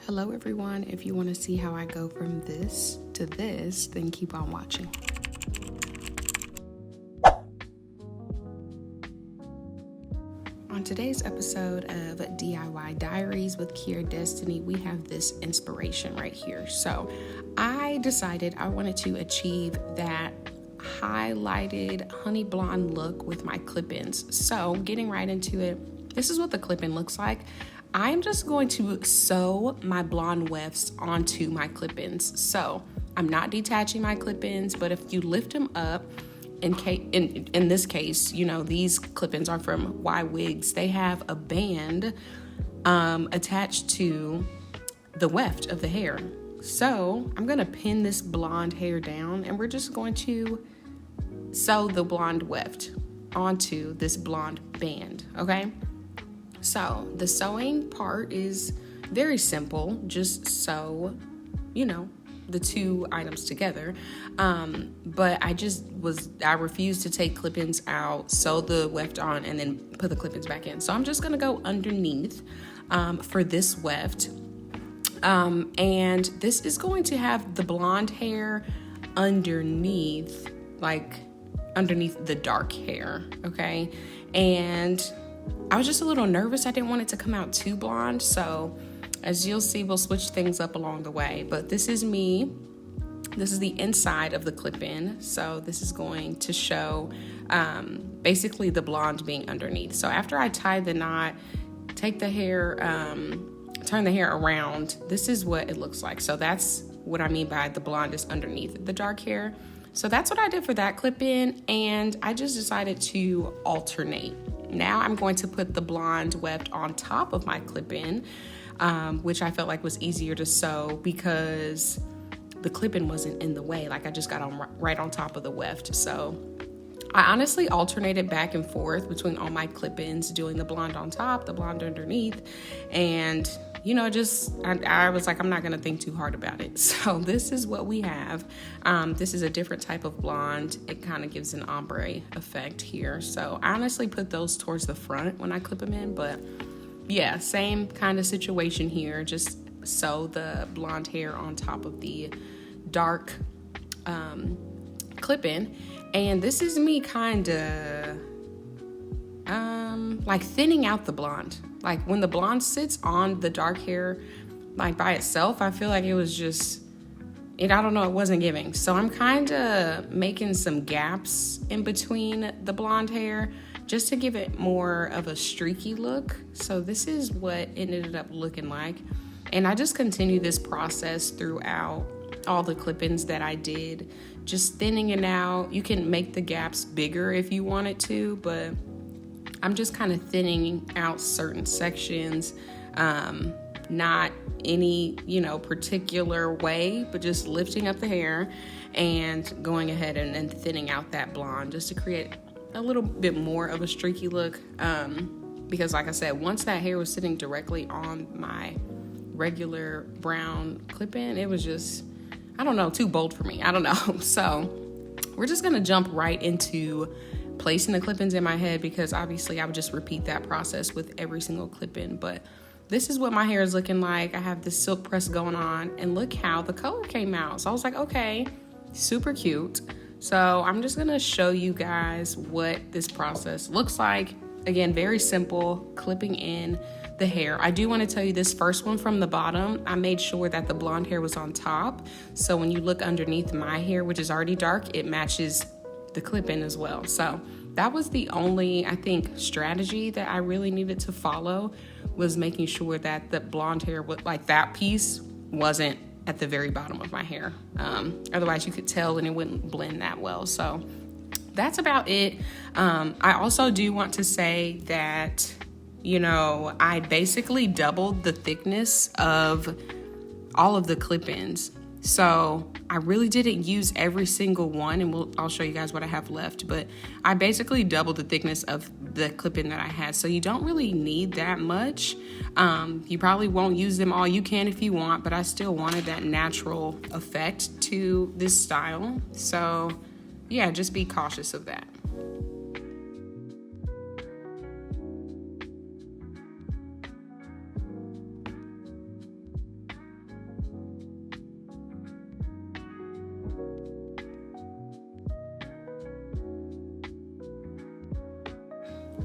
Hello everyone, if you want to see how I go from this to this, then keep on watching. On today's episode of DIY Diaries with Kiarrahdestinee, we have this inspiration right here. So I decided I wanted to achieve that highlighted honey blonde look with my clip-ins. So getting right into it, this is what the clip-in looks like. I'm just going to sew my blonde wefts onto my clip-ins. So I'm not detaching my clip-ins, but if you lift them up, in this case, you know, these clip-ins are from Y Wigs. They have a band attached to the weft of the hair. So I'm gonna pin this blonde hair down and we're just going to sew the blonde weft onto this blonde band, okay? So the sewing part is very simple. Just sew, the two items together. But I refused to take clip-ins out, sew the weft on, and then put the clip-ins back in. So I'm just gonna go underneath for this weft. And this is going to have the blonde hair underneath the dark hair, okay? And I was just a little nervous. I didn't want it to come out too blonde. So as you'll see, we'll switch things up along the way. But this is me. This is the inside of the clip-in. So this is going to show basically the blonde being underneath. So after I tie the knot, take the hair, turn the hair around, this is what it looks like. So that's what I mean by the blonde is underneath the dark hair. So that's what I did for that clip-in, and I just decided to alternate. Now I'm going to put the blonde weft on top of my clip-in, which I felt like was easier to sew because the clip-in wasn't in the way. Like I just got on right on top of the weft. So I honestly alternated back and forth between all my clip-ins, doing the blonde on top, the blonde underneath, and I was like, I'm not gonna think too hard about it. So this is what we have. This is a different type of blonde. It kind of gives an ombre effect here. So I honestly put those towards the front when I clip them in, but yeah, same kind of situation here. Just sew the blonde hair on top of the dark clip-in. And this is me kind of like thinning out the blonde. Like when the blonde sits on the dark hair, like by itself, I feel like it was just, I don't know, it wasn't giving. So I'm kind of making some gaps in between the blonde hair just to give it more of a streaky look. So this is what it ended up looking like. And I just continued this process throughout all the clip-ins that I did, just thinning it out. You can make the gaps bigger if you wanted to, but I'm just kind of thinning out certain sections, not any, particular way, but just lifting up the hair and going ahead and thinning out that blonde just to create a little bit more of a streaky look. Because like I said, once that hair was sitting directly on my regular brown clip-in, it was just, too bold for me. I don't know. So we're just going to jump right into placing the clip-ins in my head, because obviously I would just repeat that process with every single clip-in. But this is what my hair is looking like. I have this silk press going on, and look how the color came out. So I was like, okay, super cute. So I'm just gonna show you guys what this process looks like. Again, very simple, clipping in the hair. I do want to tell you, this first one from the bottom, I made sure that the blonde hair was on top. So when you look underneath my hair, which is already dark, it matches the clip-in as well. So that was the only, I think, strategy that I really needed to follow, was making sure that the blonde hair, like that piece, wasn't at the very bottom of my hair. Otherwise you could tell and it wouldn't blend that well. So that's about it. I also do want to say that, I basically doubled the thickness of all of the clip-ins. So I really didn't use every single one, and I'll show you guys what I have left, but I basically doubled the thickness of the clip-in that I had. So you don't really need that much. You probably won't use them all. You can if you want, but I still wanted that natural effect to this style. So yeah, just be cautious of that.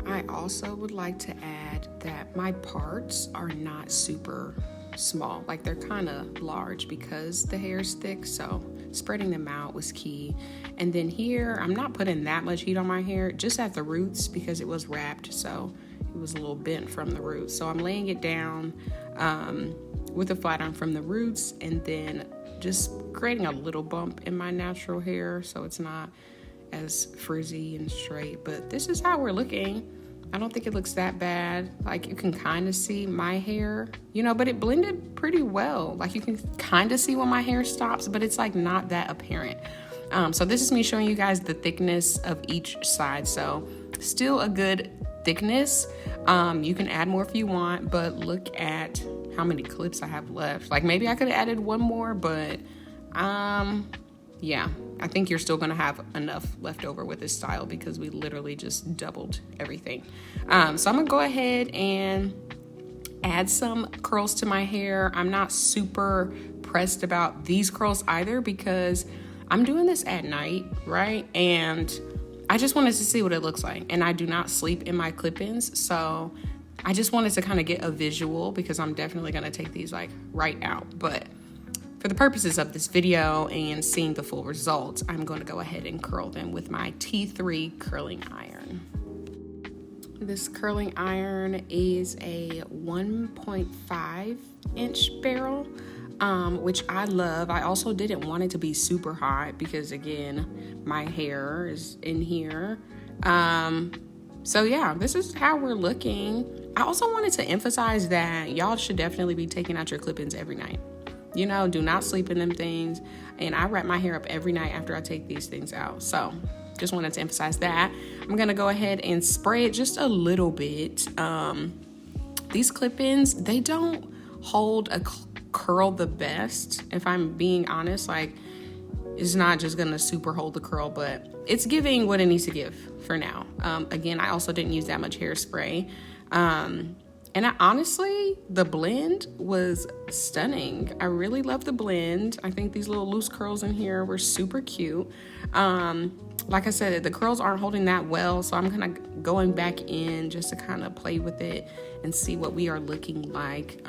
I also would like to add that my parts are not super small. Like, they're kind of large because the hair is thick, so spreading them out was key. And then here, I'm not putting that much heat on my hair, just at the roots because it was wrapped, so it was a little bent from the roots. So I'm laying it down with a flat iron from the roots, and then just creating a little bump in my natural hair so it's not as frizzy and straight. But this is how we're looking. I don't think it looks that bad. Like, you can kind of see my hair, but it blended pretty well. Like, you can kind of see when my hair stops, but it's like not that apparent. So this is me showing you guys the thickness of each side. So still a good thickness. You can add more if you want, but look at how many clips I have left. Like, maybe I could have added one more, but yeah, I think you're still gonna have enough left over with this style because we literally just doubled everything. So I'm gonna go ahead and add some curls to my hair. I'm not super pressed about these curls either because I'm doing this at night, right? And I just wanted to see what it looks like. And I do not sleep in my clip-ins, so I just wanted to kind of get a visual because I'm definitely gonna take these like right out. But for the purposes of this video and seeing the full results, I'm going to go ahead and curl them with my T3 curling iron. This curling iron is a 1.5 inch barrel, which I love. I also didn't want it to be super hot because, again, my hair is in here. So yeah, this is how we're looking. I also wanted to emphasize that y'all should definitely be taking out your clip-ins every night. Do not sleep in them things. And I wrap my hair up every night after I take these things out. So just wanted to emphasize that. I'm going to go ahead and spray it just a little bit. These clip-ins, they don't hold a curl the best. If I'm being honest, like, it's not just going to super hold the curl, but it's giving what it needs to give for now. Again, I also didn't use that much hairspray. And honestly, the blend was stunning. I really love the blend. I think these little loose curls in here were super cute. Like I said, the curls aren't holding that well, so I'm kind of going back in just to kind of play with it and see what we are looking like.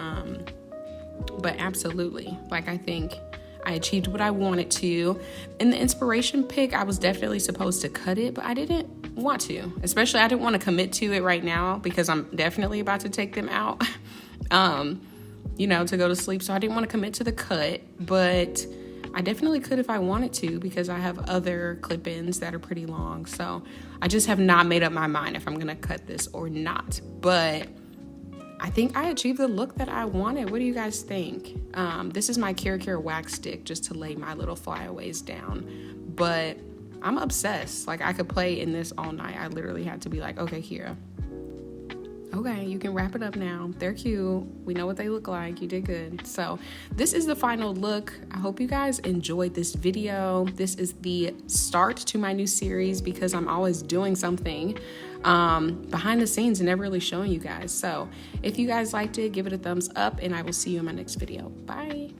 But absolutely, like, I think I achieved what I wanted to. In the inspiration pic, I was definitely supposed to cut it, but I didn't want to. Especially, I didn't want to commit to it right now because I'm definitely about to take them out, to go to sleep. So I didn't want to commit to the cut, but I definitely could if I wanted to because I have other clip-ins that are pretty long. So I just have not made up my mind if I'm going to cut this or not. But I think I achieved the look that I wanted. What do you guys think? This is my KiArrah wax stick just to lay my little flyaways down. But I'm obsessed. Like, I could play in this all night. I literally had to be like, okay, KiArrah. Okay, you can wrap it up now. They're cute. We know what they look like. You did good. So this is the final look. I hope you guys enjoyed this video. This is the start to my new series because I'm always doing something behind the scenes and never really showing you guys. So if you guys liked it, give it a thumbs up and I will see you in my next video. Bye.